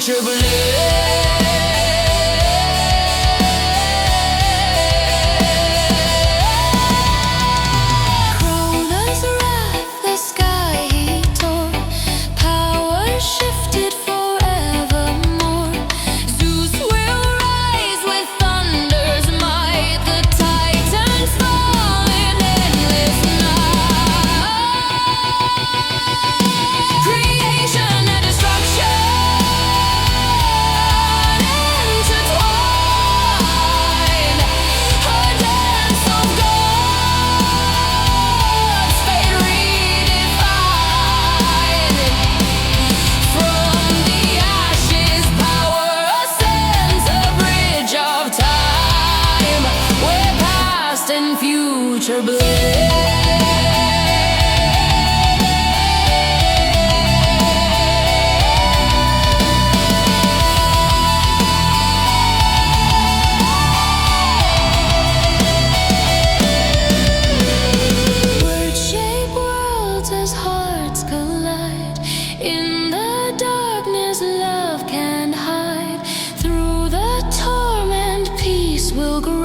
future bliss. Cronus wrath, the sky he tore, power shifted forevermore. Zeus will rise with thunder's might, the Titans fall in endless night. Creation and destruction intertwine, a dance of gods, fate redefined. From the ashes power ascends, a bridge of time where past and future blend. Word-shaped worlds as hearts collide. In the darkness love can hide. Through the torment peace will grow.